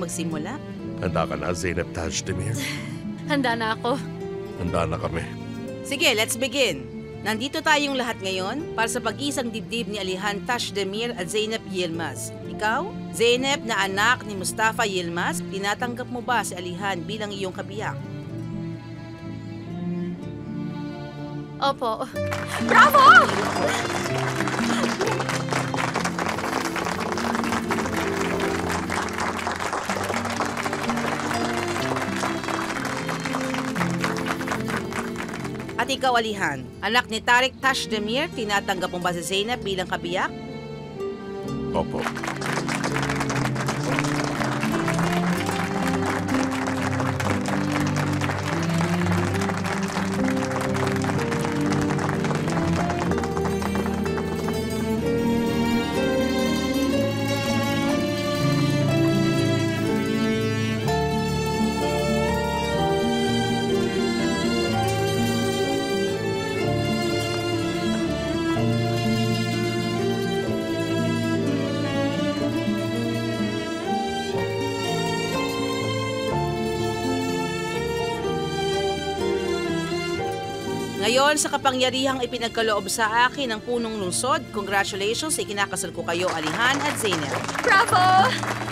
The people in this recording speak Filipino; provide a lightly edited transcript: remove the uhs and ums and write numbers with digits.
magsimula? Handa ka na, Zeynep Tajdemir? Handa na ako. Handa na kami. Sige, let's begin. Nandito tayong lahat ngayon para sa pag-isang dibdib ni Alihan Tajdemir at Zeynep Yilmaz. Ikaw, Zeynep na anak ni Mustafa Yilmaz, tinatanggap mo ba si Alihan bilang iyong kabiyak? Opo. Bravo! At ikaw, Alihan, anak ni Tareq Tajdemir, tinatanggap mo ba si Zeynep bilang kabiyak? Opo. Ngayon, sa kapangyarihang ipinagkaloob sa akin ng punong lungsod, congratulations, ikinakasal ko kayo, Alihan at Zeynep. Bravo!